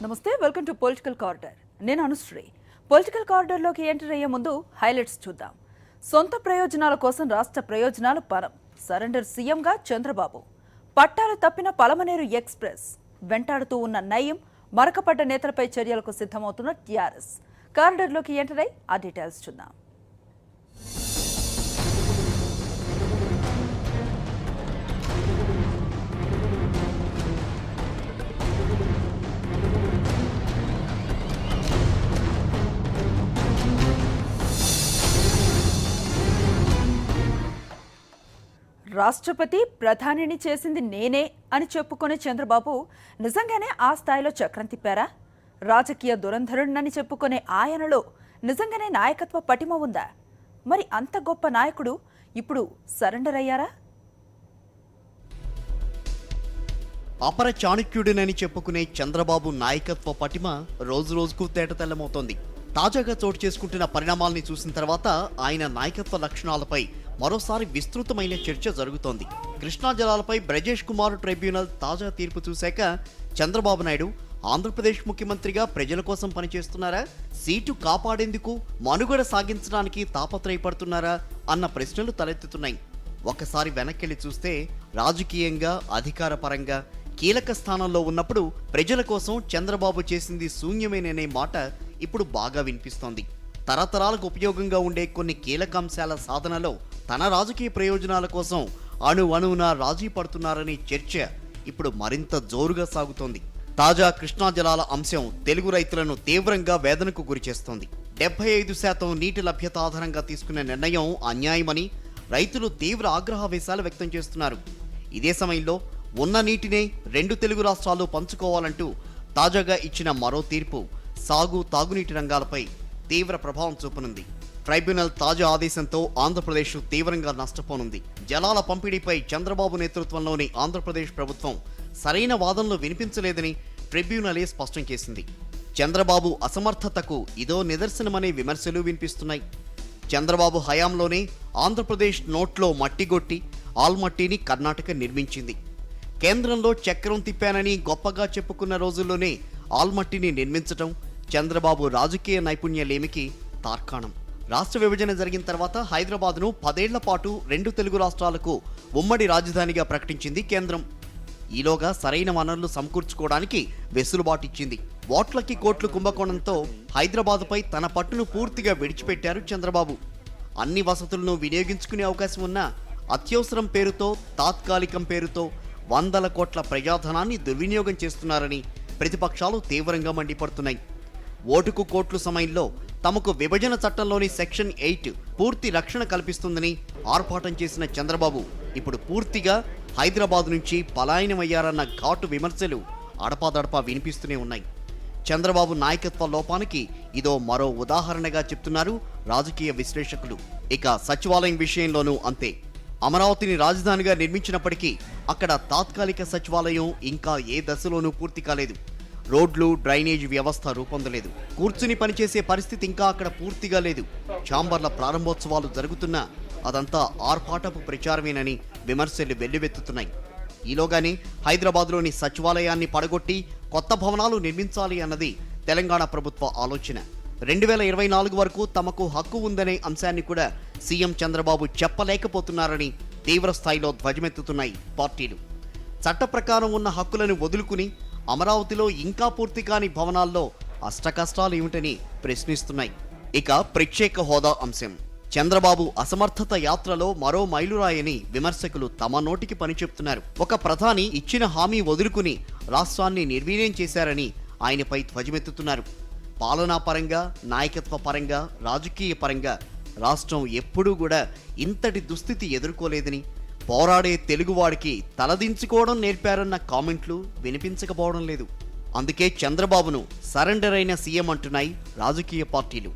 నమస్తే, welcome to political కార్డర్. నేను Anusri. Political కార్డర్లోకి enter అయ్యే ముందు హైలైట్స్ చూద్దాం. సొంత ప్రయోజనాల కోసం రాష్ట్ర ప్రయోజనాలు పరం. సరెండర్ సీఎంగా చంద్రబాబు. పట్టాలు తప్పిన పలమనేరు ఎక్స్ప్రెస్. వెంటాడుతూ ఉన్న నయం, మరకపడ్డ నేతలపై చర్యలకు సిద్ధమవుతున్న టీఆర్ఎస్. కార్డర్లోకి ఎంటర్ అయ్యి ఆ డీటెయిల్స్ చూద్దాం. రాష్ట్రపతి ప్రధానిని చేసింది నేనే అని చెప్పుకునే చంద్రబాబు నిజంగానే ఆ స్థాయిలో చక్రం తిప్పారా? రాజకీయ దురంధరుణ్ణని చెప్పుకునే ఆయనలో నిజంగానే నాయకత్వ పటిమ ఉందా? మరి అంత గొప్ప నాయకుడు ఇప్పుడు సరెండర్ అయ్యారా? అపర చాణక్యుడినని చెప్పుకునే చంద్రబాబు నాయకత్వ పటిమ రోజురోజుకు తేటతెల్లమవుతోంది. తాజాగా చోటు చేసుకుంటున్న పరిణామాల్ని చూసిన తర్వాత ఆయన నాయకత్వ లక్షణాలపై మరోసారి విస్తృతమైన చర్చ జరుగుతోంది. కృష్ణా జలాలపై బ్రజేష్ కుమార్ ట్రైబ్యునల్ తాజా తీర్పు చూశాక చంద్రబాబు నాయుడు ఆంధ్రప్రదేశ్ ముఖ్యమంత్రిగా ప్రజల కోసం పనిచేస్తున్నారా, సీటు కాపాడేందుకు మనుగడ సాగించడానికి తాపత్రయపడుతున్నారా అన్న ప్రశ్నలు తలెత్తుతున్నాయి. ఒకసారి వెనక్కెళ్లి చూస్తే రాజకీయంగా, అధికార పరంగా కీలక స్థానంలో ఉన్నప్పుడు ప్రజల కోసం చంద్రబాబు చేసింది శూన్యమేననే మాట ఇప్పుడు బాగా వినిపిస్తోంది. తరతరాలకు ఉపయోగంగా ఉండే కొన్ని కీలక అంశాల సాధనలో తన రాజకీయ ప్రయోజనాల కోసం అణువణువున రాజీ పడుతున్నారనే చర్చ ఇప్పుడు మరింత జోరుగా సాగుతోంది. తాజా కృష్ణా జలాల అంశం తెలుగు రైతులను తీవ్రంగా వేదనకు గురిచేస్తోంది. 75% నీటి లభ్యత ఆధారంగా తీసుకున్న నిర్ణయం అన్యాయమని రైతులు తీవ్ర ఆగ్రహావేశాలు వ్యక్తం చేస్తున్నారు. ఇదే సమయంలో ఉన్న నీటినే 2 తెలుగు రాష్ట్రాలు పంచుకోవాలంటూ తాజాగా ఇచ్చిన మరో తీర్పు సాగు, తాగునీటి రంగాలపై తీవ్ర ప్రభావం చూపనుంది. ట్రైబ్యునల్ తాజా ఆదేశంతో ఆంధ్రప్రదేశ్ తీవ్రంగా నష్టపోనుంది. జలాల పంపిణీపై చంద్రబాబు నేతృత్వంలోని ఆంధ్రప్రదేశ్ ప్రభుత్వం సరైన వాదనలు వినిపించలేదని ట్రిబ్యునలే స్పష్టం చేసింది. చంద్రబాబు అసమర్థతకు ఇదో నిదర్శనమనే విమర్శలు వినిపిస్తున్నాయి. చంద్రబాబు హయాంలోనే ఆంధ్రప్రదేశ్ నోట్లో మట్టిగొట్టి ఆల్మట్టిని కర్ణాటక నిర్మించింది. కేంద్రంలో చక్రం తిప్పానని గొప్పగా చెప్పుకున్న రోజుల్లోనే ఆల్మట్టిని నిర్మించటం చంద్రబాబు రాజకీయ నైపుణ్యలేమికి తార్కాణం. రాష్ట్ర విభజన జరిగిన తర్వాత హైదరాబాద్ను 10 ఏళ్ల పాటు 2 తెలుగు రాష్ట్రాలకు ఉమ్మడి రాజధానిగా ప్రకటించింది కేంద్రం. ఈలోగా సరైన వనరులు సమకూర్చుకోవడానికి వెసులుబాటిచ్చింది. ఓట్లకి కోట్లు కుంభకోణంతో హైదరాబాద్పై తన పట్టును పూర్తిగా విడిచిపెట్టారు చంద్రబాబు. అన్ని వసతులను వినియోగించుకునే అవకాశం ఉన్నా అత్యవసరం పేరుతో, తాత్కాలికం పేరుతో 100 కోట్ల ప్రజాధనాన్ని దుర్వినియోగం చేస్తున్నారని ప్రతిపక్షాలు తీవ్రంగా మండిపడుతున్నాయి. ఓటుకు కోట్లు సమయంలో తమకు విభజన చట్టంలోని సెక్షన్ 8 పూర్తి రక్షణ కల్పిస్తుందని ఆర్భాటం చేసిన చంద్రబాబు ఇప్పుడు పూర్తిగా హైదరాబాద్ నుంచి పలాయనమయ్యారన్న ఘాటు విమర్శలు అడపాదడపా వినిపిస్తూనే ఉన్నాయి. చంద్రబాబు నాయకత్వ లోపానికి ఇదో మరో ఉదాహరణగా చెప్తున్నారు రాజకీయ విశ్లేషకులు. ఇక సచివాలయం విషయంలోనూ అంతే. అమరావతిని రాజధానిగా నిర్మించినప్పటికీ అక్కడ తాత్కాలిక సచివాలయం ఇంకా ఏ దశలోనూ పూర్తి కాలేదు. రోడ్లు, డ్రైనేజ్ వ్యవస్థ రూపొందలేదు. కూర్చుని పనిచేసే పరిస్థితి ఇంకా అక్కడ పూర్తిగా లేదు. ఛాంబర్ల ప్రారంభోత్సవాలు జరుగుతున్నా అదంతా ఆర్భాటపు ప్రచారమేనని విమర్శలు వెల్లువెత్తుతున్నాయి. ఈలోగానే హైదరాబాద్లోని సచివాలయాన్ని పడగొట్టి కొత్త భవనాలు నిర్మించాలి అన్నది తెలంగాణ ప్రభుత్వ ఆలోచన. 2024 వరకు తమకు హక్కు ఉందనే అంశాన్ని కూడా సీఎం చంద్రబాబు చెప్పలేకపోతున్నారని తీవ్ర స్థాయిలో ధ్వజమెత్తుతున్నాయి పార్టీలు. చట్ట ప్రకారం ఉన్న హక్కులను వదులుకుని అమరావతిలో ఇంకా పూర్తి కాని భవనాల్లో అష్టకష్టాలు ఏమిటని ప్రశ్నిస్తున్నాయి. ఇక ప్రత్యేక హోదా అంశం. చంద్రబాబు అసమర్థత యాత్రలో మరో మైలురాయని విమర్శకులు తమ నోటికి పని చెప్తున్నారు. ఒక ప్రధాని ఇచ్చిన హామీ వదులుకుని రాష్ట్రాన్ని నిర్వీర్యం చేశారని ఆయనపై ధ్వజమెత్తుతున్నారు. పాలనా పరంగా, నాయకత్వ పరంగా, రాజకీయ పరంగా రాష్ట్రం ఎప్పుడూ కూడా ఇంతటి దుస్థితి ఎదుర్కోలేదని, పోరాడే తెలుగువాడికి తలదించుకోవడం నేర్పారన్న కామెంట్లు వినిపించకపోవడం లేదు. అందుకే చంద్రబాబును సరెండర్ అయిన సీఎం అంటున్నాయి రాజకీయ పార్టీలు.